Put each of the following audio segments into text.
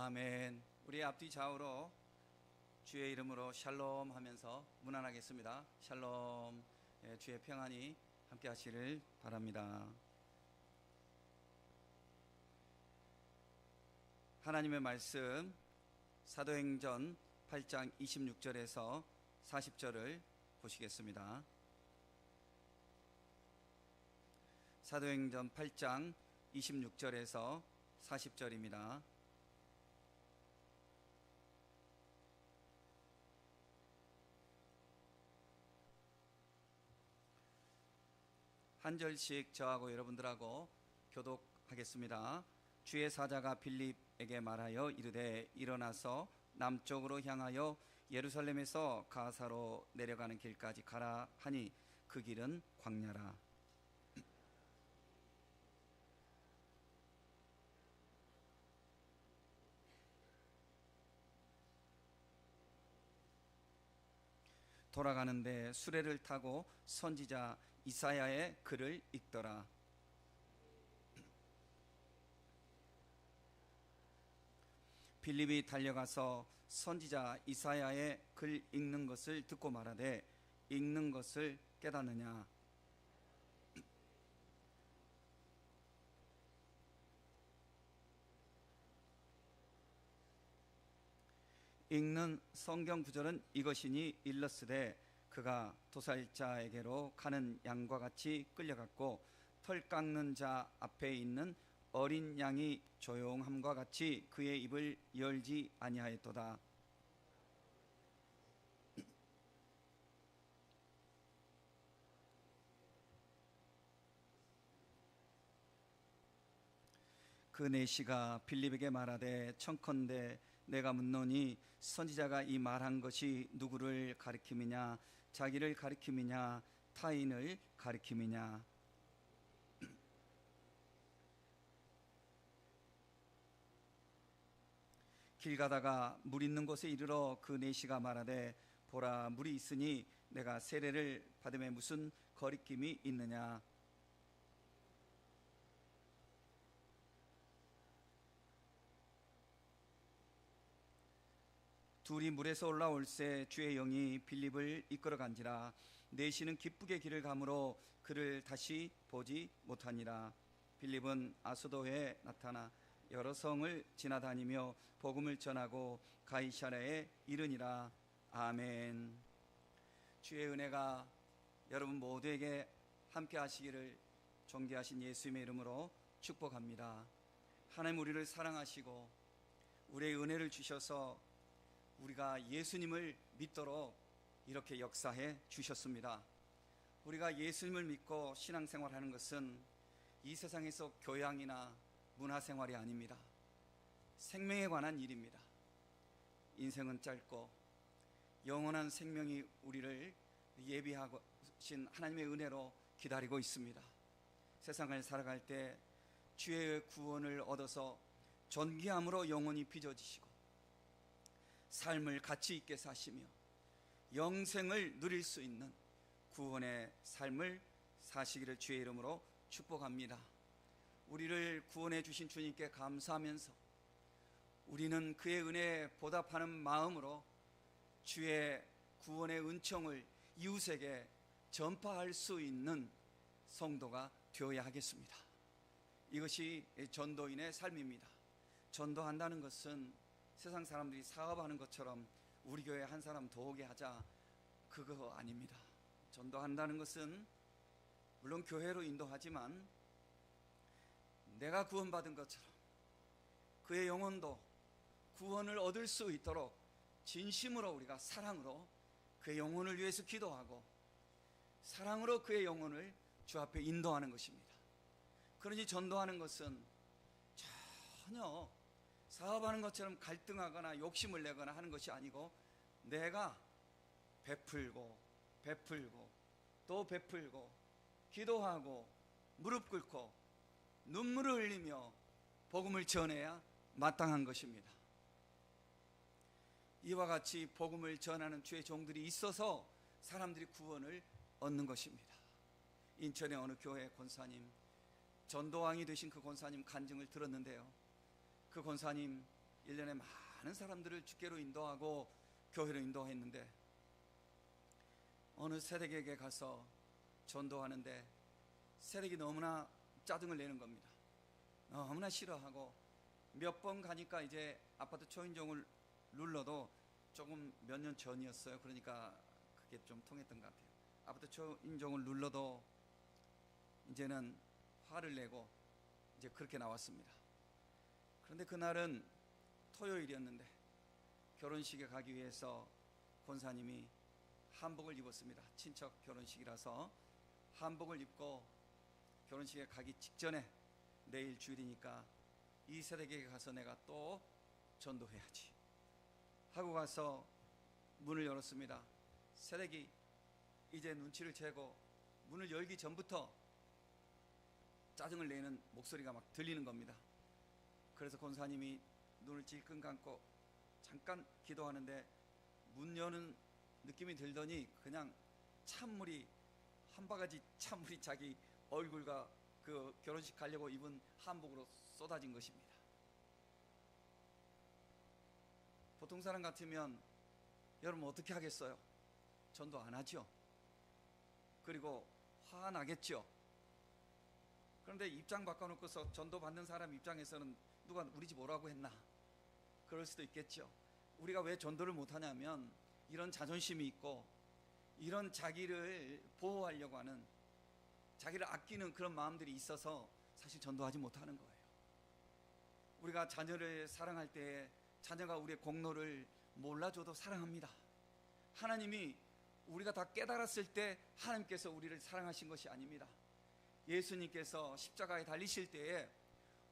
아멘. 우리 앞뒤 좌우로 주의 이름으로 샬롬 하면서 문안하겠습니다. 샬롬. 주의 평안이 함께 하시를 바랍니다. 하나님의 말씀 사도행전 8장 26절에서 40절을 보시겠습니다. 사도행전 8장 26절에서 40절입니다. 한 절씩 저하고 여러분들하고 교독하겠습니다. 주의 사자가 빌립에게 말하여 이르되 일어나서 남쪽으로 향하여 예루살렘에서 가사로 내려가는 길까지 가라 하니 그 길은 광야라. 돌아가는데 수레를 타고 선지자 이사야의 글을 읽더라. 빌립이 달려가서 선지자 이사야의 글 읽는 것을 듣고 말하되 읽는 것을 깨닫느냐? 읽는 성경 구절은 이것이니 일렀으되 그가 도살자에게로 가는 양과 같이 끌려갔고 털 깎는 자 앞에 있는 어린 양이 조용함과 같이 그의 입을 열지 아니하였도다. 그 내시가 빌립에게 말하되 청컨대 내가 묻노니 선지자가 이 말한 것이 누구를 가리킴이냐? 자기를 가리킴이냐? 타인을 가리킴이냐? 길 가다가 물 있는 곳에 이르러 그 내시가 말하되 보라 물이 있으니 내가 세례를 받음에 무슨 거리낌이 있느냐? 둘이 물에서 올라올새 주의 영이 빌립을 이끌어 간지라. 내시는 기쁘게 길을 가므로 그를 다시 보지 못하니라. 빌립은 아소도에 나타나 여러 성을 지나다니며 복음을 전하고 가이사랴에 이르니라. 아멘. 주의 은혜가 여러분 모두에게 함께 하시기를 존귀하신 예수님의 이름으로 축복합니다. 하나님 우리를 사랑하시고 우리의 은혜를 주셔서 우리가 예수님을 믿도록 이렇게 역사해 주셨습니다. 우리가 예수님을 믿고 신앙생활하는 것은 이 세상에서 교양이나 문화생활이 아닙니다. 생명에 관한 일입니다. 인생은 짧고 영원한 생명이 우리를 예비하신 하나님의 은혜로 기다리고 있습니다. 세상을 살아갈 때 주의 구원을 얻어서 존귀함으로 영원히 빚어지시고 삶을 가치 있게 사시며 영생을 누릴 수 있는 구원의 삶을 사시기를 주의 이름으로 축복합니다. 우리를 구원해 주신 주님께 감사하면서 우리는 그의 은혜에 보답하는 마음으로 주의 구원의 은총을 이웃에게 전파할 수 있는 성도가 되어야 하겠습니다. 이것이 전도인의 삶입니다. 전도한다는 것은 세상 사람들이 사업하는 것처럼 우리 교회 한 사람 더 오게 하자, 그거 아닙니다. 전도한다는 것은 물론 교회로 인도하지만 내가 구원받은 것처럼 그의 영혼도 구원을 얻을 수 있도록 진심으로 우리가 사랑으로 그의 영혼을 위해서 기도하고 사랑으로 그의 영혼을 주 앞에 인도하는 것입니다. 그러니 전도하는 것은 전혀 사업하는 것처럼 갈등하거나 욕심을 내거나 하는 것이 아니고 내가 베풀고 또 베풀고 기도하고 무릎 꿇고 눈물을 흘리며 복음을 전해야 마땅한 것입니다. 이와 같이 복음을 전하는 주의 종들이 있어서 사람들이 구원을 얻는 것입니다. 인천의 어느 교회 권사님, 전도왕이 되신 그 권사님 간증을 들었는데요, 그 권사님 1년에 많은 사람들을 주께로 인도하고 교회로 인도했는데 어느 세력에게 가서 전도하는데 세력이 너무나 짜증을 내는 겁니다. 너무나 싫어하고 몇 번 가니까 이제 아파트 초인종을 눌러도 조금 몇 년 전이었어요. 그러니까 그게 좀 통했던 것 같아요. 아파트 초인종을 눌러도 이제는 화를 내고 이제 그렇게 나왔습니다. 그런데 그날은 토요일이었는데 결혼식에 가기 위해서 권사님이 한복을 입었습니다. 친척 결혼식이라서 한복을 입고 결혼식에 가기 직전에 내일 주일이니까 이 세력에게 가서 내가 또 전도해야지 하고 가서 문을 열었습니다. 세력이 이제 눈치를 채고 문을 열기 전부터 짜증을 내는 목소리가 막 들리는 겁니다. 그래서 권사님이 눈을 질끈 감고 잠깐 기도하는데 문 여는 느낌이 들더니 그냥 찬물이 한 바가지 찬물이 자기 얼굴과 그 결혼식 가려고 입은 한복으로 쏟아진 것입니다. 보통 사람 같으면 여러분 어떻게 하겠어요? 전도 안 하죠. 그리고 화가 나겠죠. 그런데 입장 바꿔놓고서 전도 받는 사람 입장에서는 누가 우리 집 오라고 했나? 그럴 수도 있겠죠. 우리가 왜 전도를 못하냐면 이런 자존심이 있고 이런 자기를 보호하려고 하는, 자기를 아끼는 그런 마음들이 있어서 사실 전도하지 못하는 거예요. 우리가 자녀를 사랑할 때 자녀가 우리의 공로를 몰라줘도 사랑합니다. 하나님이 우리가 다 깨달았을 때 하나님께서 우리를 사랑하신 것이 아닙니다. 예수님께서 십자가에 달리실 때에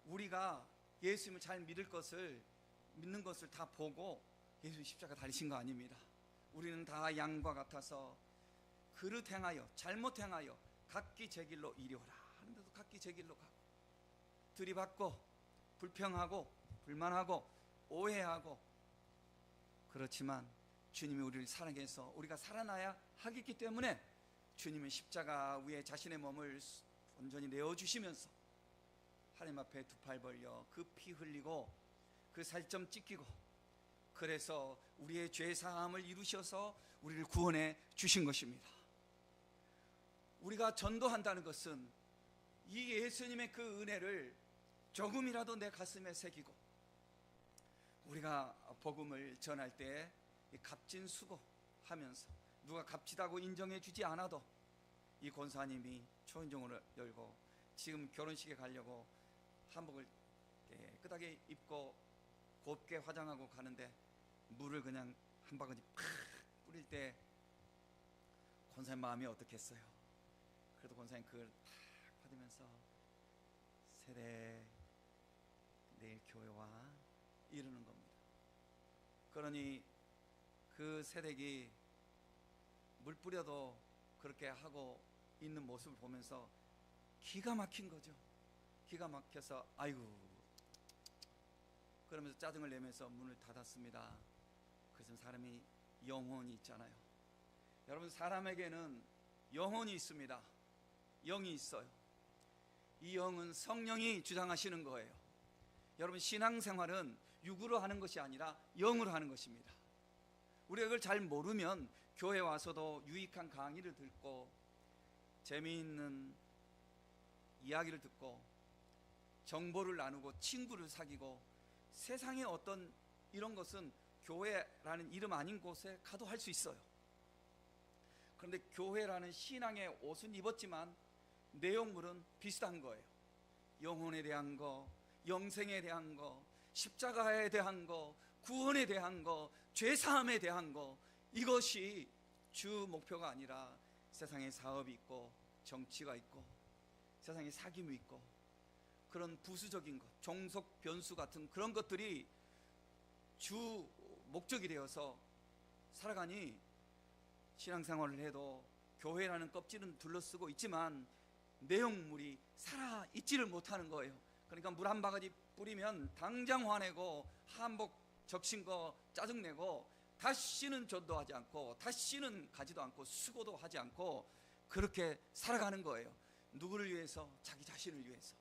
우리가 예수님을 잘 믿는 것을 다 보고 예수님 십자가 달리신 거 아닙니다. 우리는 다 양과 같아서 그릇 행하여 잘못 행하여 각기 제 길로 이리오라 하는데도 각기 제 길로 가고, 들이받고 불평하고 불만하고 오해하고, 그렇지만 주님이 우리를 사랑해서 우리가 살아나야 하겠기 때문에 주님은 십자가 위에 자신의 몸을 온전히 내어주시면서 하나님 앞에 두 팔 벌려 그 피 흘리고 그 살점 찢기고, 그래서 우리의 죄 사함을 이루셔서 우리를 구원해 주신 것입니다. 우리가 전도한다는 것은 이 예수님의 그 은혜를 조금이라도 내 가슴에 새기고, 우리가 복음을 전할 때 값진 수고하면서 누가 값지다고 인정해 주지 않아도 이 권사님이 초인종을 열고 지금 결혼식에 가려고 한복을 깨끗하게 입고 곱게 화장하고 가는데 물을 그냥 한 바가지 팍 뿌릴 때 권사님 마음이 어떻겠어요? 그래도 권사님 그걸 팍 받으면서 세례 내일 교회 와 이러는 겁니다. 그러니 그 세력이 물 뿌려도 그렇게 하고 있는 모습을 보면서 기가 막힌 거죠. 기가 막혀서 아이고 그러면서 짜증을 내면서 문을 닫았습니다. 그래서 사람이 영혼이 있잖아요. 여러분, 사람에게는 영혼이 있습니다. 영이 있어요. 이 영은 성령이 주장하시는 거예요. 여러분, 신앙생활은 육으로 하는 것이 아니라 영으로 하는 것입니다. 우리가 그걸 잘 모르면 교회 와서도 유익한 강의를 듣고 재미있는 이야기를 듣고 정보를 나누고 친구를 사귀고 세상의 어떤 이런 것은 교회라는 이름 아닌 곳에 가도 할 수 있어요. 그런데 교회라는 신앙의 옷은 입었지만 내용물은 비슷한 거예요. 영혼에 대한 거, 영생에 대한 거, 십자가에 대한 거, 구원에 대한 거, 죄사함에 대한 거, 이것이 주 목표가 아니라 세상에 사업이 있고 정치가 있고 세상에 사귐이 있고 그런 부수적인 것, 종속 변수 같은 그런 것들이 주 목적이 되어서 살아가니 신앙생활을 해도 교회라는 껍질은 둘러쓰고 있지만 내용물이 살아있지를 못하는 거예요. 그러니까 물 한 바가지 뿌리면 당장 화내고 한복 적신 거 짜증내고 다시는 전도하지 않고 다시는 가지도 않고 수고도 하지 않고 그렇게 살아가는 거예요. 누구를 위해서? 자기 자신을 위해서.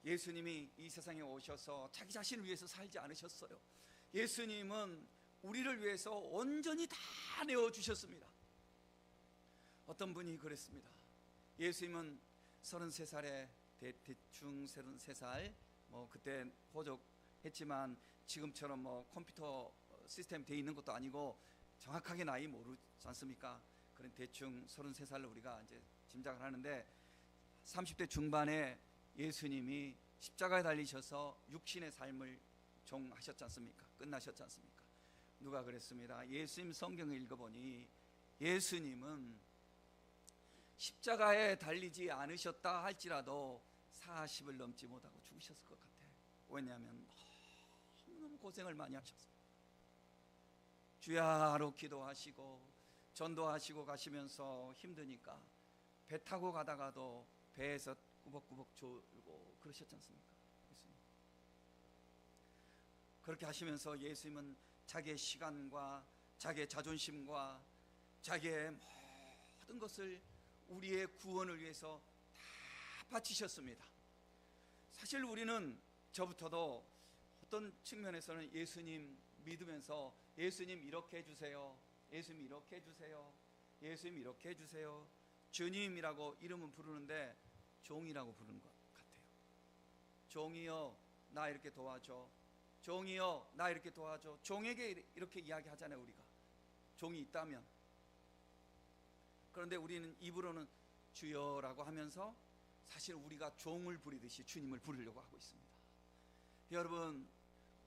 예수님이 이 세상에 오셔서 자기 자신을 위해서 살지 않으셨어요. 예수님은 우리를 위해서 온전히 다 내어주셨습니다. 어떤 분이 그랬습니다. 예수님은 33살에 대충 33살, 그때 호적했지만 지금처럼 컴퓨터 시스템 돼 있는 것도 아니고 정확하게 나이 모르지 않습니까? 그런 대충 33살로 우리가 이제 짐작을 하는데, 30대 중반에 예수님이 십자가에 달리셔서 육신의 삶을 종하셨지 않습니까? 끝나셨지 않습니까? 누가 그랬습니다. 예수님 성경을 읽어보니 예수님은 십자가에 달리지 않으셨다 할지라도 40을 넘지 못하고 죽으셨을 것 같아요. 왜냐하면 너무 고생을 많이 하셨어요. 주야로 기도하시고 전도하시고 가시면서 힘드니까 배 타고 가다가도 배에서 꾸벅꾸벅 졸고 그러셨지 않습니까? 예수님. 그렇게 하시면서 예수님은 자기의 시간과 자기의 자존심과 자기의 모든 것을 우리의 구원을 위해서 다 바치셨습니다. 사실 우리는 저부터도 어떤 측면에서는 예수님 믿으면서 예수님 이렇게 해주세요, 예수님 이렇게 해주세요, 예수님 이렇게 해주세요, 주님이라고 이름은 부르는데 종이라고 부르는 것 같아요. 종이여 나 이렇게 도와줘, 종이여 나 이렇게 도와줘. 종에게 이렇게 이야기하잖아요. 우리가 종이 있다면. 그런데 우리는 입으로는 주여라고 하면서 사실 우리가 종을 부리듯이 주님을 부르려고 하고 있습니다. 여러분,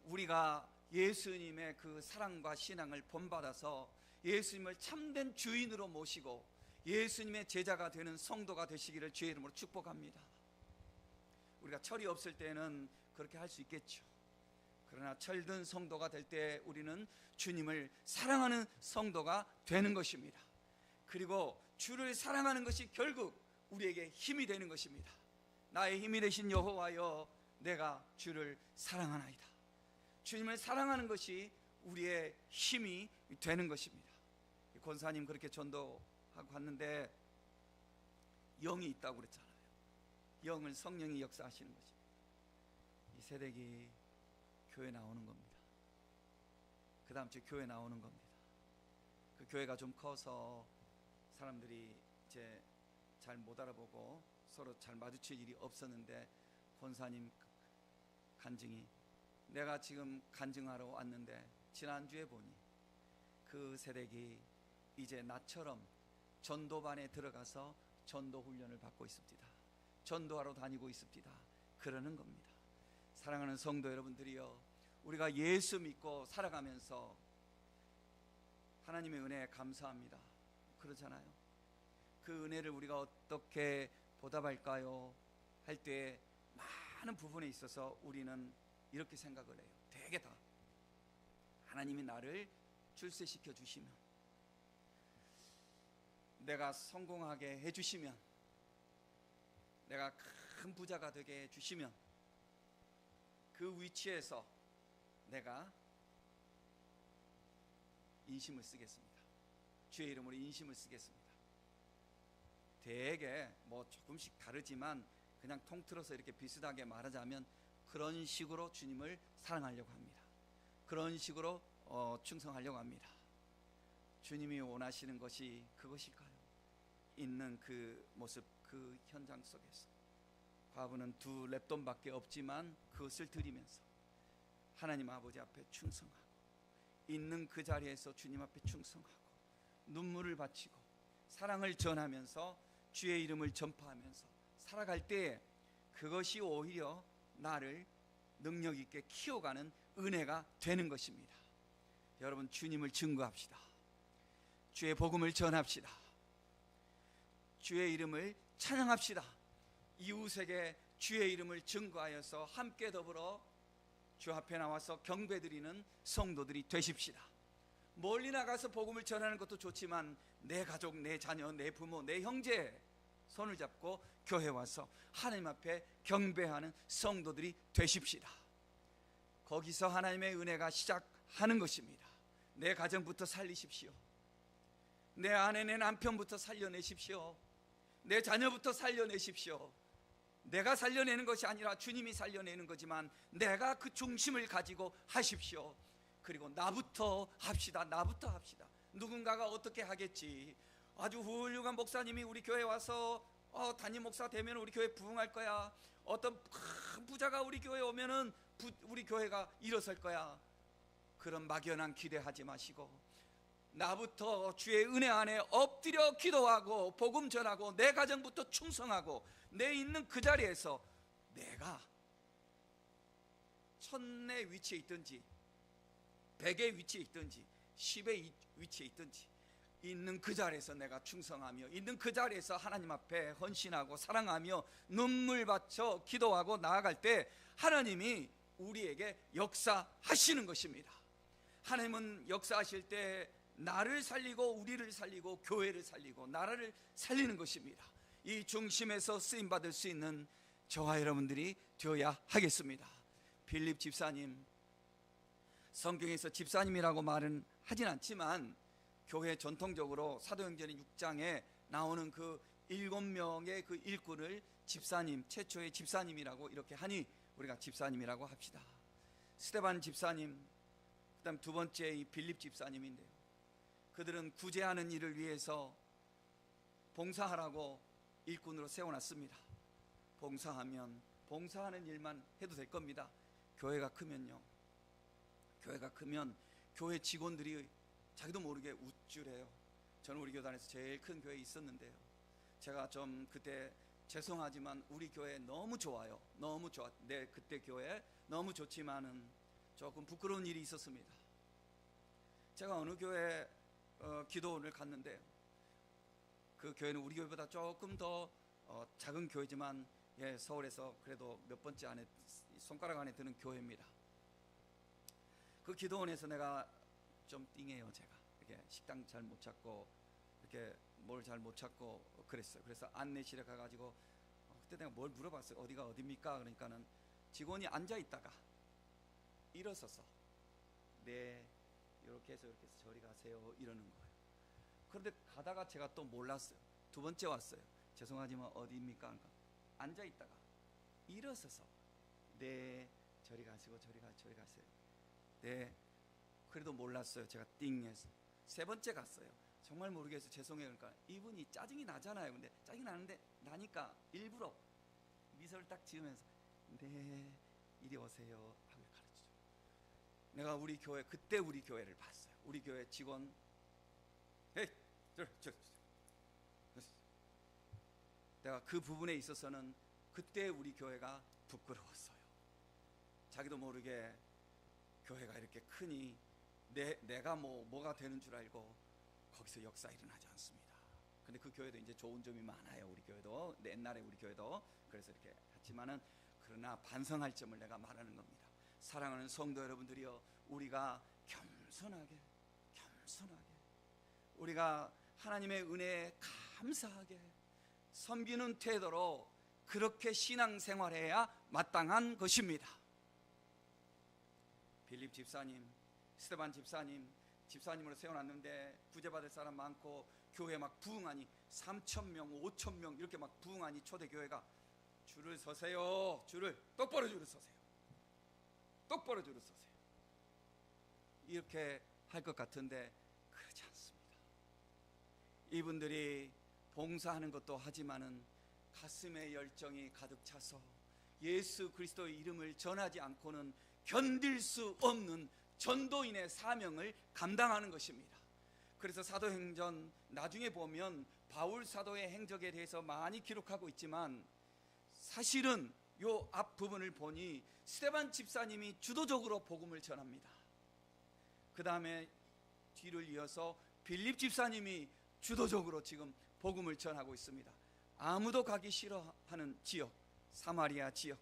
우리가 예수님의 그 사랑과 신앙을 본받아서 예수님을 참된 주인으로 모시고 예수님의 제자가 되는 성도가 되시기를 주의 이름으로 축복합니다. 우리가 철이 없을 때는 그렇게 할 수 있겠죠. 그러나 철든 성도가 될 때 우리는 주님을 사랑하는 성도가 되는 것입니다. 그리고 주를 사랑하는 것이 결국 우리에게 힘이 되는 것입니다. 나의 힘이 되신 여호와여 내가 주를 사랑하나이다. 주님을 사랑하는 것이 우리의 힘이 되는 것입니다. 권사님 그렇게 전도하고 갔는데 영이 있다고 그랬잖아요. 영을 성령이 역사하시는 것입니다. 이 세대기 교회 나오는 겁니다. 그 다음 주에 교회 나오는 겁니다. 그 교회가 좀 커서 사람들이 이제 잘 못 알아보고 서로 잘 마주칠 일이 없었는데 권사님 간증이, 내가 지금 간증하러 왔는데 지난주에 보니 그 세대기 이제 나처럼 전도반에 들어가서 전도 훈련을 받고 있습니다. 전도하러 다니고 있습니다. 그러는 겁니다. 사랑하는 성도 여러분들이여, 우리가 예수 믿고 살아가면서 하나님의 은혜에 감사합니다. 그러잖아요. 그 은혜를 우리가 어떻게 보답할까요? 할 때 많은 부분에 있어서 우리는 이렇게 생각을 해요. 되게 다 하나님이 나를 출세시켜 주시면, 내가 성공하게 해주시면, 내가 큰 부자가 되게 해주시면 그 위치에서 내가 인심을 쓰겠습니다. 주의 이름으로 인심을 쓰겠습니다. 되게 조금씩 다르지만 그냥 통틀어서 이렇게 비슷하게 말하자면 그런 식으로 주님을 사랑하려고 합니다. 그런 식으로 충성하려고 합니다. 주님이 원하시는 것이 그것일까요? 있는 그 모습, 그 현장 속에서 과부는 2 렙돈밖에 없지만 그것을 드리면서 하나님 아버지 앞에 충성하고, 있는 그 자리에서 주님 앞에 충성하고 눈물을 바치고 사랑을 전하면서 주의 이름을 전파하면서 살아갈 때에 그것이 오히려 나를 능력 있게 키워가는 은혜가 되는 것입니다. 여러분, 주님을 증거합시다. 주의 복음을 전합시다. 주의 이름을 찬양합시다. 이웃에게 주의 이름을 증거하여서 함께 더불어 주 앞에 나와서 경배드리는 성도들이 되십시다. 멀리 나가서 복음을 전하는 것도 좋지만 내 가족, 내 자녀, 내 부모, 내 형제 손을 잡고 교회 와서 하나님 앞에 경배하는 성도들이 되십시다. 거기서 하나님의 은혜가 시작하는 것입니다. 내 가정부터 살리십시오. 내 아내, 내 남편부터 살려내십시오. 내 자녀부터 살려내십시오. 내가 살려내는 것이 아니라 주님이 살려내는 거지만 내가 그 중심을 가지고 하십시오. 그리고 나부터 합시다. 나부터 합시다. 누군가가 어떻게 하겠지. 아주 훌륭한 목사님이 우리 교회 와서 담임 목사 되면 우리 교회 부흥할 거야. 어떤 큰 부자가 우리 교회 오면은 우리 교회가 일어설 거야. 그런 막연한 기대하지 마시고 나부터 주의 은혜 안에 엎드려 기도하고 복음 전하고 내 가정부터 충성하고 내 있는 그 자리에서 내가 천의 위치에 있든지 100의 위치에 있든지 10의 위치에 있든지 있는 그 자리에서 내가 충성하며 있는 그 자리에서 하나님 앞에 헌신하고 사랑하며 눈물 바쳐 기도하고 나아갈 때 하나님이 우리에게 역사하시는 것입니다. 하나님은 역사하실 때 나를 살리고 우리를 살리고 교회를 살리고 나라를 살리는 것입니다. 이 중심에서 쓰임받을 수 있는 저와 여러분들이 되어야 하겠습니다. 빌립 집사님, 성경에서 집사님이라고 말은 하진 않지만 교회 전통적으로 사도행전 6장에 나오는 그 7명의 그 일꾼을 집사님, 최초의 집사님이라고 이렇게 하니 우리가 집사님이라고 합시다. 스데반 집사님, 그 다음 두 번째 이 빌립 집사님인데요, 그들은 구제하는 일을 위해서 봉사하라고 일꾼으로 세워놨습니다. 봉사하면 봉사하는 일만 해도 될 겁니다. 교회가 크면요, 교회가 크면 교회 직원들이 자기도 모르게 우쭐해요. 저는 우리 교단에서 제일 큰 교회에 있었는데요, 제가 좀 그때 죄송하지만 우리 교회 너무 좋아요. 너무 좋아. 네, 그때 교회 너무 좋지만은 조금 부끄러운 일이 있었습니다. 제가 어느 교회 기도원을 갔는데요, 그 교회는 우리 교회보다 조금 더 작은 교회지만 서울에서 그래도 몇 번째 안에 손가락 안에 드는 교회입니다. 그 기도원에서 내가 좀 띵해요. 제가 이렇게 식당 잘 못 찾고 이렇게 뭘 잘 못 찾고 그랬어요. 그래서 안내실에 가가지고 그때 내가 뭘 물어봤어요. 어디가 어딥니까? 그러니까는 직원이 앉아 있다가 일어서서 네, 이렇게 해서 이렇게 해서 저리 가세요 이러는 거예요. 그런데 가다가 제가 또 몰랐어요. 두 번째 왔어요. 죄송하지만 어디입니까? 그러니까 앉아 있다가 일어서서 네, 저리 가시고 저리 가세요. 네, 그래도 몰랐어요. 제가 띵해서 세 번째 갔어요. 정말 모르겠어요. 죄송해요. 그러니까 이분이 짜증이 나잖아요. 근데 짜증이 나니까 일부러 미소를 딱 지으면서 네, 이리 오세요 하고 가르쳐줘요. 내가 우리 교회, 그때 우리 교회를 봤어요. 우리 교회 직원, 헤이, 내가 그 부분에 있어서는 그때 우리 교회가 부끄러웠어요. 자기도 모르게 교회가 이렇게 크니 내가 뭐가 되는 줄 알고 거기서 역사 일어나지 않습니다. 근데 그 교회도 이제 좋은 점이 많아요. 우리 교회도 옛날에 우리 교회도 그래서 이렇게 했지만은, 그러나 반성할 점을 내가 말하는 겁니다. 사랑하는 성도 여러분들이여, 우리가 겸손하게 우리가 하나님의 은혜에 감사하게 섬기는 태도로 그렇게 신앙생활해야 마땅한 것입니다. 빌립 집사님, 스데반 집사님으로 세워놨는데 구제받을 사람 많고 교회 막 부흥하니 3,000명, 5,000명 이렇게 막 부흥하니 초대교회가 줄을 서세요. 똑바로 줄을 서세요. 똑바로 줄을 서세요. 이렇게 할 것 같은데 그렇지 않습니다. 이분들이 봉사하는 것도 하지만은 가슴에 열정이 가득 차서 예수 그리스도의 이름을 전하지 않고는 견딜 수 없는 전도인의 사명을 감당하는 것입니다. 그래서 사도행전 나중에 보면 바울 사도의 행적에 대해서 많이 기록하고 있지만 사실은 요 앞부분을 보니 스데반 집사님이 주도적으로 복음을 전합니다. 그 다음에 뒤를 이어서 빌립 집사님이 주도적으로 지금 복음을 전하고 있습니다. 아무도 가기 싫어하는 지역, 사마리아 지역,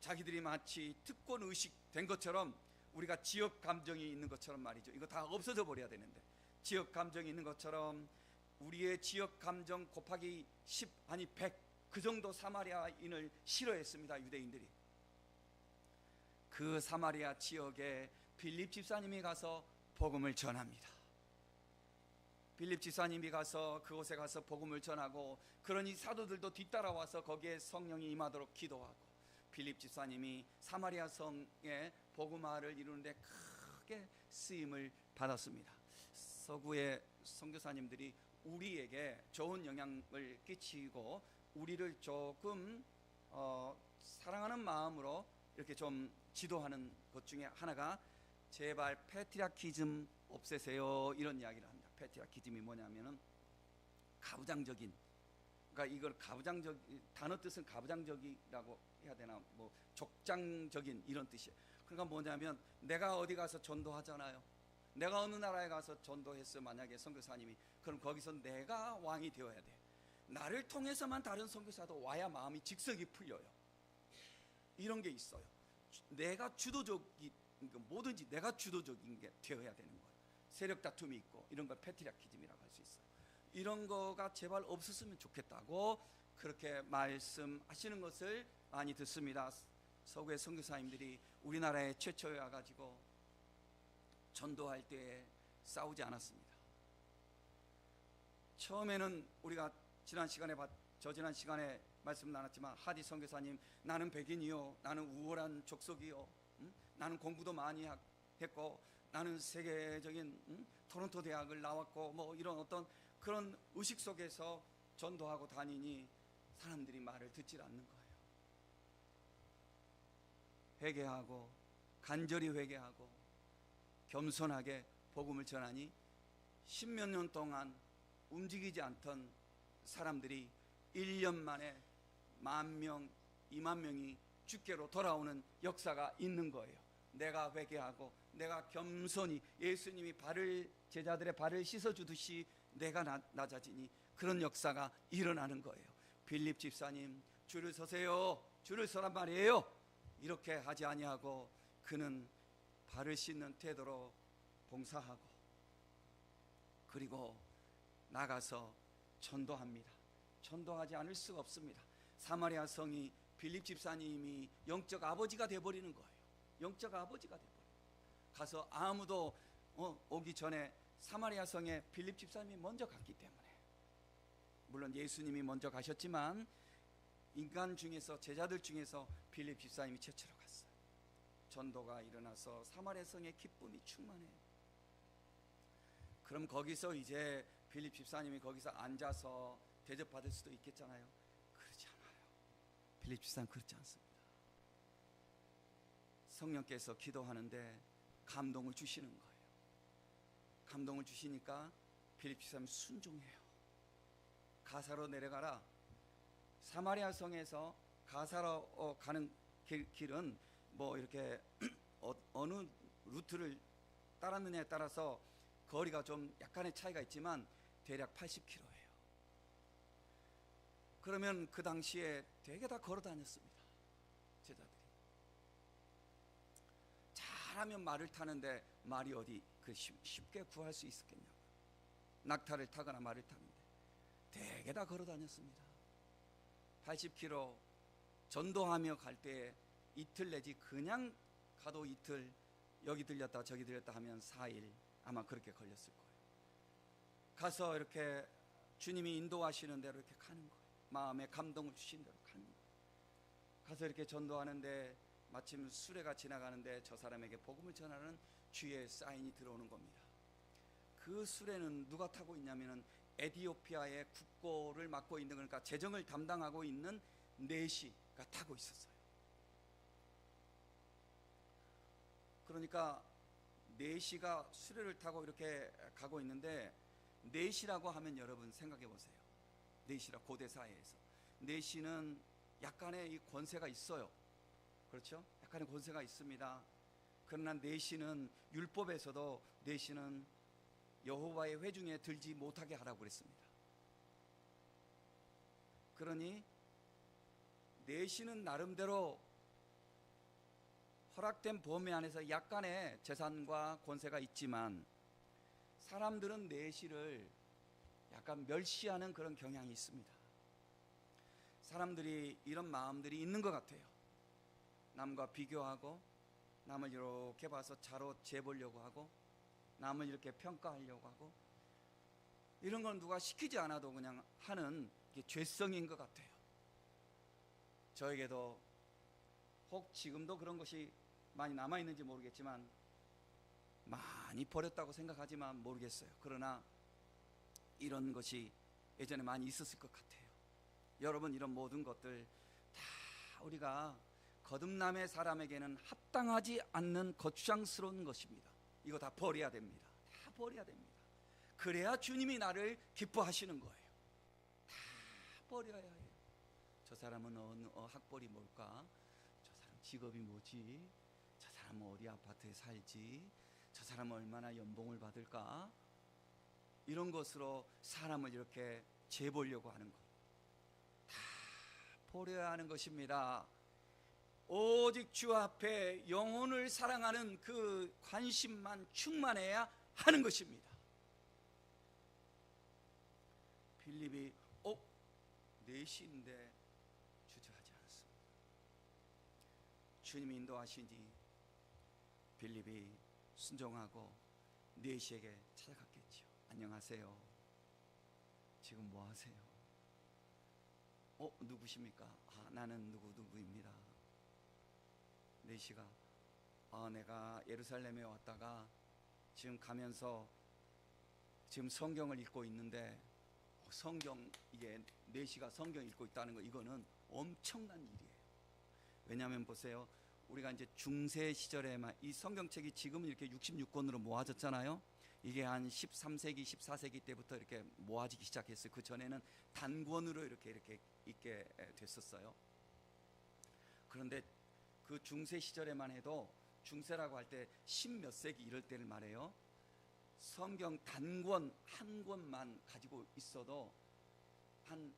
자기들이 마치 특권 의식 된 것처럼, 우리가 지역 감정이 있는 것처럼 말이죠. 이거 다 없어져 버려야 되는데, 지역 감정이 있는 것처럼 우리의 지역 감정 곱하기 10 아니 100, 그 정도 사마리아인을 싫어했습니다. 유대인들이. 그 사마리아 지역에 빌립 집사님이 가서 복음을 전합니다. 빌립 지사님이 가서 그곳에 가서 복음을 전하고, 그러니 사도들도 뒤따라와서 거기에 성령이 임하도록 기도하고, 빌립 지사님이 사마리아 성에 복음화를 이루는데 크게 쓰임을 받았습니다. 서구의 선교사님들이 우리에게 좋은 영향을 끼치고 우리를 조금 사랑하는 마음으로 이렇게 좀 지도하는 것 중에 하나가, 제발 패트리아키즘 없애세요, 이런 이야기를 합니다. 패트리아키즘이 뭐냐면은 가부장적인, 그러니까 이걸 가부장적, 단어 뜻은 가부장적이라고 해야 되나, 뭐 족장적인 이런 뜻이에요. 그러니까 뭐냐면, 내가 어디 가서 전도하잖아요. 내가 어느 나라에 가서 전도했어, 만약에 선교사님이. 그럼 거기서 내가 왕이 되어야 돼. 나를 통해서만 다른 선교사도 와야 마음이 직석이 풀려요. 이런 게 있어요. 내가 주도적이, 뭐든지 내가 주도적인 게 되어야 되는 거예요. 세력 다툼이 있고 이런 걸 패트리아키즘이라고 할 수 있어요. 이런 거가 제발 없었으면 좋겠다고 그렇게 말씀하시는 것을 많이 듣습니다. 서구의 선교사님들이 우리나라에 최초에 와가지고 전도할 때에 싸우지 않았습니다. 처음에는 우리가 지난 시간에 말씀 나눴지만, 하디 선교사님, 나는 백인이요, 나는 우월한 족속이요, 나는 공부도 많이 했고, 나는 세계적인 토론토 대학을 나왔고, 뭐 이런 어떤 그런 의식 속에서 전도하고 다니니 사람들이 말을 듣질 않는 거예요. 회개하고, 간절히 회개하고 겸손하게 복음을 전하니 10몇 년 동안 움직이지 않던 사람들이 1년 만에 10,000명, 20,000명이 주께로 돌아오는 역사가 있는 거예요. 내가 회개하고 내가 겸손히, 예수님이 제자들의 발을 씻어주듯이 내가 낮아지니 그런 역사가 일어나는 거예요. 빌립 집사님, 줄을 서세요, 줄을 서란 말이에요. 이렇게 하지 아니하고 그는 발을 씻는 태도로 봉사하고, 그리고 나가서 전도합니다. 전도하지 않을 수가 없습니다. 사마리아 성이 빌립 집사님이 영적 아버지가 되어버리는 거예요. 영적 아버지가 되어버려요. 가서 아무도 오기 전에 사마리아 성에 빌립 집사님이 먼저 갔기 때문에, 물론 예수님이 먼저 가셨지만 인간 중에서, 제자들 중에서 빌립 집사님이 최초로 갔어요. 전도가 일어나서 사마리아 성의 기쁨이 충만해요. 그럼 거기서 이제 빌립 집사님이 거기서 앉아서 대접받을 수도 있겠잖아요. 그렇지 않아요. 빌립 집사는 그렇지 않습니다. 성령께서 기도하는데 감동을 주시는 거예요. 감동을 주시니까 빌립 집사님 순종해요. 가사로 내려가라. 사마리아 성에서 가사로 가는 길은 뭐 이렇게 어느 루트를 따랐느냐에 따라서 거리가 좀 약간의 차이가 있지만 대략 80km예요. 그러면 그 당시에 되게 다 걸어 다녔습니다. 제자들이. 잘하면 말을 타는데 말이 어디 쉽게 구할 수 있었겠냐고. 낙타를 타거나 말을 타는데 되게 다 걸어 다녔습니다. 80km 전도하며 갈 때에 이틀 내지 그냥 가도 이틀, 여기 들렸다 저기 들렸다 하면 4일 아마 그렇게 걸렸을 거예요. 가서 이렇게 주님이 인도하시는 대로 이렇게 가는 거예요. 마음에 감동을 주신 대로 가는 거예요. 가서 이렇게 전도하는데 마침 수레가 지나가는데 저 사람에게 복음을 전하는 주의 사인이 들어오는 겁니다. 그 수레는 누가 타고 있냐면은 에티오피아의 국고를 맡고 있는, 그러니까 재정을 담당하고 있는 네시가 타고 있었어요. 그러니까 네시가 수레를 타고 이렇게 가고 있는데, 네시라고 하면 여러분 생각해 보세요. 네시라, 고대 사회에서 네시는 약간의 이 권세가 있어요. 그렇죠? 약간의 권세가 있습니다. 그러나 네시는 율법에서도 네시는 여호와의 회중에 들지 못하게 하라고 그랬습니다. 그러니 네시는 나름대로 허락된 범위 안에서 약간의 재산과 권세가 있지만, 사람들은 네시를 약간 멸시하는 그런 경향이 있습니다. 사람들이 이런 마음들이 있는 것 같아요. 남과 비교하고, 남을 이렇게 봐서 자로 재보려고 하고, 남을 이렇게 평가하려고 하고, 이런 건 누가 시키지 않아도 그냥 하는 게 죄성인 것 같아요. 저에게도 혹 지금도 그런 것이 많이 남아있는지 모르겠지만 많이 버렸다고 생각하지만 모르겠어요. 그러나 이런 것이 예전에 많이 있었을 것 같아요. 여러분, 이런 모든 것들 다 우리가 거듭남의 사람에게는 합당하지 않는 거추장스러운 것입니다. 이거 다 버려야 됩니다. 다 버려야 됩니다. 그래야 주님이 나를 기뻐하시는 거예요. 다 버려야 해요. 저 사람은 어느 학벌이 뭘까? 저 사람 직업이 뭐지? 저 사람은 어디 아파트에 살지? 저 사람은 얼마나 연봉을 받을까? 이런 것으로 사람을 이렇게 재보려고 하는 것, 다 버려야 하는 것입니다. 오직 주 앞에 영혼을 사랑하는 그 관심만 충만해야 하는 것입니다. 빌립이 4시인데 주저하지 않습니다. 주님이 인도하시니 빌립이 순종하고 4시에게 찾아갔겠지요. 안녕하세요. 지금 뭐 하세요? 누구십니까? 나는 누구입니다. 4시가 내가 예루살렘에 왔다가 지금 가면서 지금 성경을 읽고 있는데 성경, 이게 4시가 성경 읽고 있다는 거, 이거는 엄청난 일이에요. 왜냐하면 보세요, 우리가 이제 중세 시절에만 이 성경책이 지금 이렇게 66권으로 모아졌잖아요. 이게 한 13세기, 14세기 때부터 이렇게 모아지기 시작했어요. 그 전에는 단권으로 이렇게 있게 됐었어요. 그런데 그 중세 시절에만 해도, 중세라고 할 때 10몇 세기 이럴 때를 말해요. 성경 단권 한 권만 가지고 있어도 한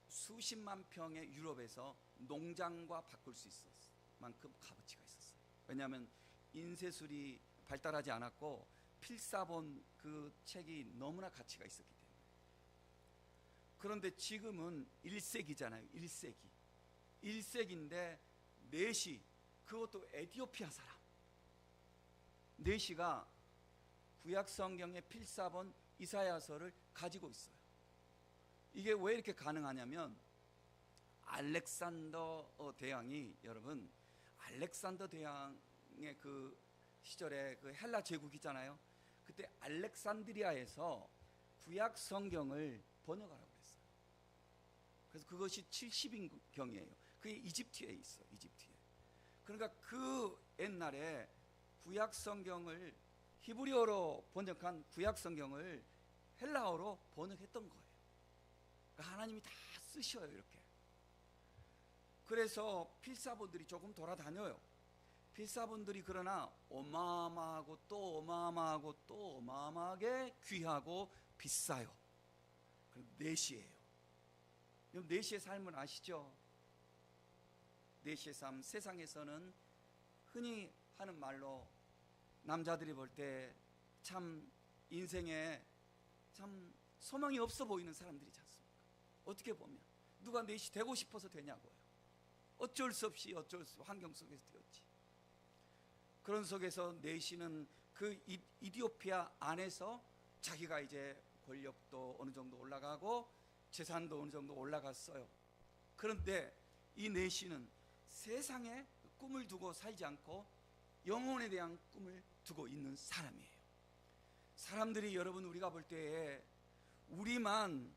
수십만 평의 유럽에서 농장과 바꿀 수 있었을 만큼 값어치가 있었어요. 왜냐하면 인쇄술이 발달하지 않았고 필사본 그 책이 너무나 가치가 있었기 때문에. 그런데 지금은 1세기잖아요. 1세기인데 4시, 그것도 에티오피아 사람 4시가 구약 성경의 필사본 이사야서를 가지고 있어요. 이게 왜 이렇게 가능하냐면 알렉산더 대왕이, 여러분, 알렉산더 대왕의 그 시절에 그 헬라 제국이잖아요. 그때 알렉산드리아에서 구약 성경을 번역하라고 그랬어요. 그래서 그것이 70인경이에요. 그게 이집트에 있어요. 이집트에. 그러니까 그 옛날에 구약 성경을 히브리어로 번역한 구약 성경을 헬라어로 번역했던 거예요. 그러니까 하나님이 다 쓰셔요, 이렇게. 그래서 필사본들이 조금 돌아다녀요. 필사본들이 그러나 어마어마하고 또 어마어마하고 또 어마어마하게 귀하고 비싸요. 그럼 4시예요. 그럼 4시의 삶을 아시죠? 4시의 삶, 세상에서는 흔히 하는 말로 남자들이 볼 때 참 인생에 참 소망이 없어 보이는 사람들이지 않습니까? 어떻게 보면 누가 4시 되고 싶어서 되냐고요. 어쩔 수 없이 환경 속에서 되었지. 그런 속에서 4시는 그 이디오피아 안에서 자기가 이제 권력도 어느 정도 올라가고 재산도 어느 정도 올라갔어요. 그런데 이 4시는 세상에 꿈을 두고 살지 않고 영혼에 대한 꿈을 두고 있는 사람이에요. 사람들이, 여러분, 우리가 볼 때에 우리만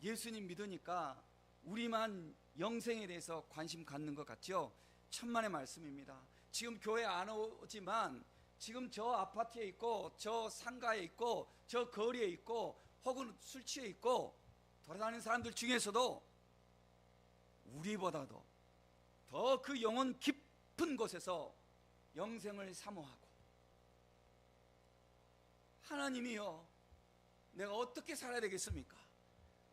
예수님 믿으니까 우리만 영생에 대해서 관심 갖는 것 같죠? 천만의 말씀입니다. 지금 교회 안 오지만 지금 저 아파트에 있고 저 상가에 있고 저 거리에 있고 혹은 술 취해 있고 돌아다니는 사람들 중에서도 우리보다도 더 그 영혼 깊은 곳에서 영생을 사모하고, 하나님이요, 내가 어떻게 살아야 되겠습니까?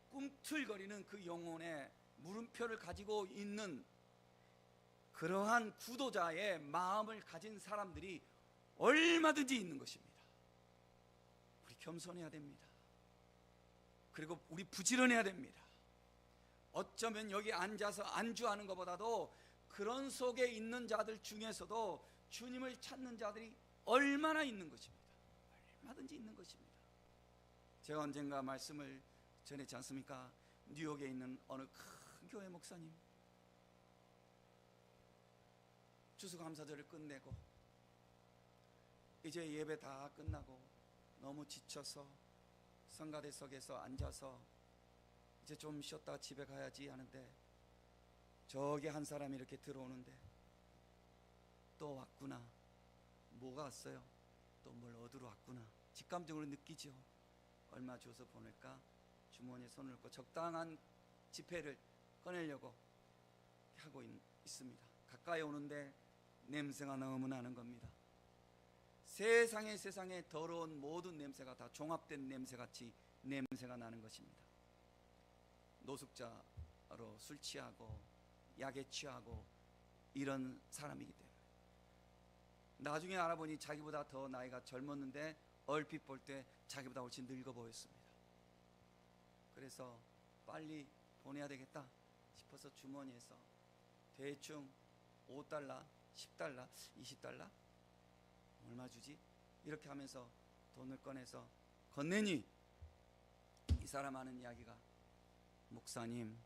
꿈틀거리는 그 영혼의 물음표를 가지고 있는 그러한 구도자의 마음을 가진 사람들이 얼마든지 있는 것입니다. 우리 겸손해야 됩니다. 그리고 우리 부지런해야 됩니다. 어쩌면 여기 앉아서 안주하는 것보다도 그런 속에 있는 자들 중에서도 주님을 찾는 자들이 얼마나 있는 것입니다. 얼마든지 있는 것입니다. 제가 언젠가 말씀을 전했지 않습니까? 뉴욕에 있는 어느 큰 교회 목사님, 추수감사절을 끝내고 이제 예배 다 끝나고 너무 지쳐서 성가대석에서 앉아서 이제 좀 쉬었다가 집에 가야지 하는데, 저기 한 사람이 이렇게 들어오는데, 또 왔구나, 뭐가 왔어요? 또 뭘 얻으러 왔구나, 직감적으로 느끼죠. 얼마 줘서 보낼까? 주머니에 손을 넣고 적당한 지폐를 꺼내려고 하고 있습니다. 가까이 오는데 냄새가 너무 나는 겁니다. 세상에 더러운 모든 냄새가 다 종합된 냄새같이 냄새가 나는 것입니다. 노숙자로 술 취하고 약에 취하고 이런 사람이기 때문에. 나중에 알아보니 자기보다 더 나이가 젊었는데 얼핏 볼 때 자기보다 훨씬 늙어 보였습니다. 그래서 빨리 보내야 되겠다 싶어서 주머니에서 대충 $5, $10, $20 얼마 주지? 이렇게 하면서 돈을 꺼내서 건네니, 이 사람 하는 이야기가, 목사님,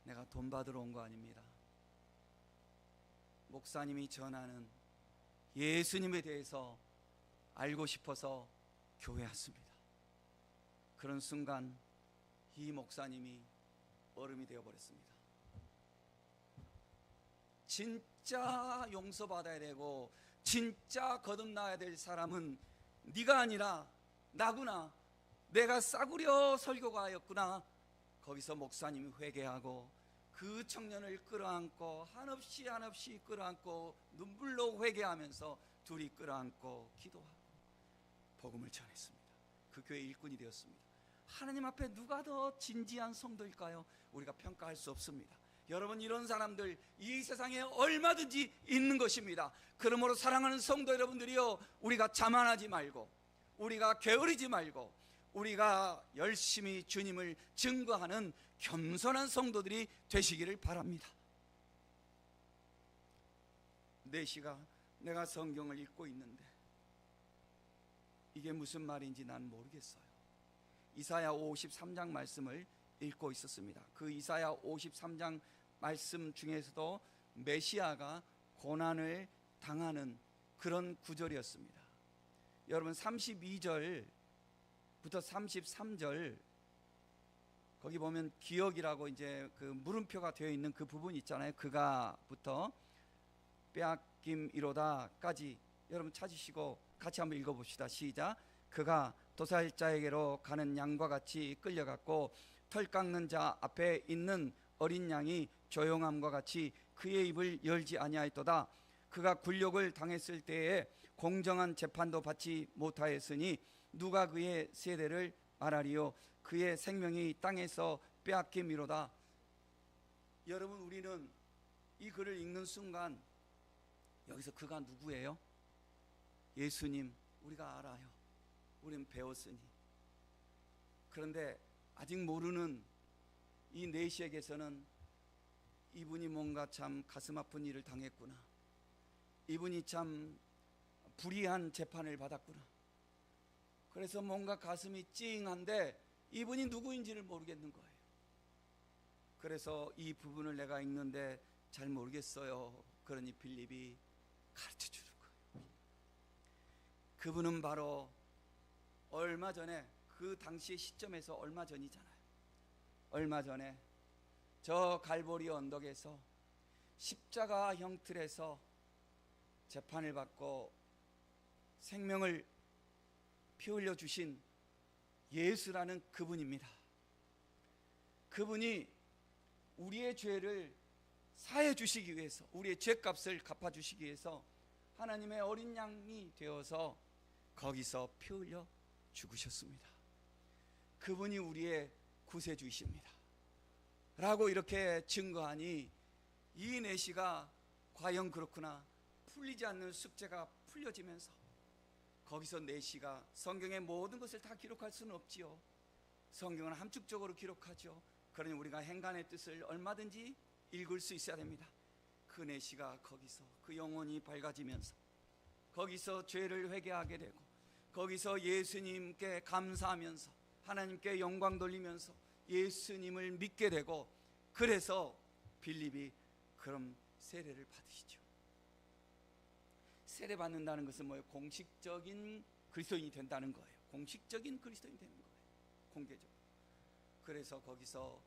내가 돈 받으러 온 거 아닙니다. 목사님이 전하는 예수님에 대해서 알고 싶어서 교회 왔습니다. 그런 순간 이 목사님이 얼음이 되어버렸습니다. 진짜 용서받아야 되고 진짜 거듭나야 될 사람은 네가 아니라 나구나, 내가 싸구려 설교가였구나. 거기서 목사님이 회개하고 그 청년을 끌어안고 한없이 끌어안고 눈물로 회개하면서 둘이 끌어안고 기도하고 복음을 전했습니다. 그 교회 일꾼이 되었습니다. 하나님 앞에 누가 더 진지한 성도일까요? 우리가 평가할 수 없습니다. 여러분, 이런 사람들 이 세상에 얼마든지 있는 것입니다. 그러므로 사랑하는 성도 여러분들이요, 우리가 자만하지 말고, 우리가 게으르지 말고, 우리가 열심히 주님을 증거하는 겸손한 성도들이 되시기를 바랍니다. 내시가 내가 성경을 읽고 있는데 이게 무슨 말인지 난 모르겠어요. 이사야 53장 말씀을 읽고 있었습니다. 그 이사야 53장 말씀 중에서도 메시아가 고난을 당하는 그런 구절이었습니다. 여러분, 32절부터 33절 거기 보면 기억이라고 이제 그 물음표가 되어 있는 그 부분 있잖아요. 그가부터 빼앗김이로다까지 여러분 찾으시고 같이 한번 읽어봅시다. 시작. 그가 도살자에게로 가는 양과 같이 끌려갔고 털 깎는 자 앞에 있는 어린 양이 조용함과 같이 그의 입을 열지 아니하였도다. 그가 굴욕을 당했을 때에 공정한 재판도 받지 못하였으니 누가 그의 세대를 말하리요. 그의 생명이 땅에서 빼앗김이로다. 여러분, 우리는 이 글을 읽는 순간 여기서 그가 누구예요? 예수님, 우리가 알아요. 우리는 배웠으니. 그런데 아직 모르는 이 내시에게서는 이분이 뭔가 참 가슴 아픈 일을 당했구나, 이분이 참 불의한 재판을 받았구나, 그래서 뭔가 가슴이 찡한데 이분이 누구인지를 모르겠는 거예요. 그래서 이 부분을 내가 읽는데 잘 모르겠어요. 그러니 빌립이 가르쳐 주는 거예요. 그분은 바로 얼마 전에, 그 당시의 시점에서 얼마 전이잖아요. 얼마 전에 저 갈보리 언덕에서 십자가 형틀에서 재판을 받고 생명을 피 흘려 주신 예수라는 그분입니다. 그분이 우리의 죄를 사해 주시기 위해서, 우리의 죄값을 갚아 주시기 위해서 하나님의 어린 양이 되어서 거기서 피 흘려 죽으셨습니다. 그분이 우리의 구세주이십니다 라고 이렇게 증거하니 이 내시가 과연 그렇구나, 풀리지 않는 숙제가 풀려지면서 거기서 내시가 성경의 모든 것을 다 기록할 수는 없지요. 성경은 함축적으로 기록하죠. 그러니 우리가 행간의 뜻을 얼마든지 읽을 수 있어야 됩니다. 그 내시가 거기서 그 영혼이 밝아지면서 거기서 죄를 회개하게 되고 거기서 예수님께 감사하면서 하나님께 영광 돌리면서 예수님을 믿게 되고, 그래서 빌립이 그럼 세례를 받으시죠. 세례 받는다는 것은 뭐예요? 공식적인 그리스도인이 된다는 거예요. 공식적인 그리스도인이 되는 거예요. 공개적으로. 그래서 거기서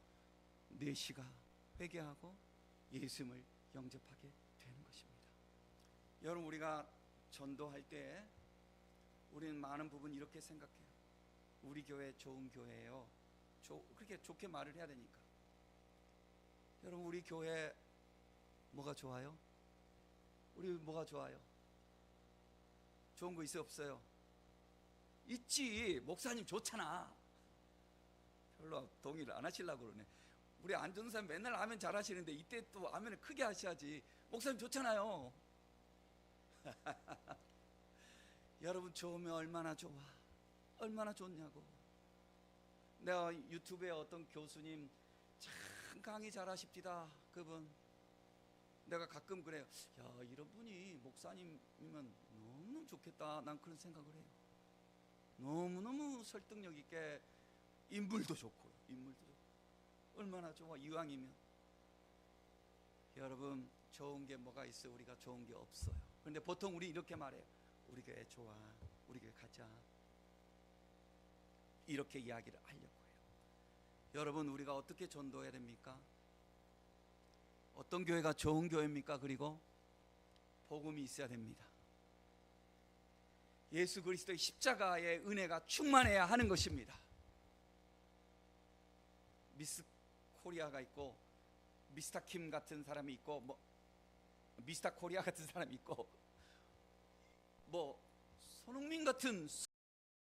넷이가 회개하고 예수님을 영접하게 되는 것입니다. 여러분, 우리가 전도할 때 우리는 많은 부분 이렇게 생각해요. 우리 교회 좋은 교회예요. 그렇게 좋게 말을 해야 되니까. 여러분, 우리 교회 뭐가 좋아요? 우리 뭐가 좋아요? 좋은 거 있어요, 없어요? 있지. 목사님 좋잖아. 별로 동의를 안 하시려고 그러네. 우리 안전사 맨날 아멘 잘 하시는데 이때 또 아멘을 크게 하셔야지. 목사님 좋잖아요. 여러분, 좋으면 얼마나 좋아. 얼마나 좋냐고. 내가 유튜브에 어떤 교수님 참 강의 잘하십디다. 그분 내가 가끔 그래요. 야, 이런 분이 목사님이면 너무너무 좋겠다. 난 그런 생각을 해요. 너무너무 설득력 있게, 인물도 좋고 얼마나 좋아. 이왕이면. 여러분, 좋은 게 뭐가 있어? 우리가 좋은 게 없어요. 그런데 보통 우리 이렇게 말해요. 우리 교회 좋아, 우리 교회 가자, 이렇게 이야기를 하려고 해요. 여러분, 우리가 어떻게 전도해야 됩니까? 어떤 교회가 좋은 교회입니까? 그리고 복음이 있어야 됩니다. 예수 그리스도의 십자가의 은혜가 충만해야 하는 것입니다. 미스 코리아가 있고, 미스터 킴 같은 사람이 있고, 미스터 코리아 같은 사람이 있고, 손흥민 같은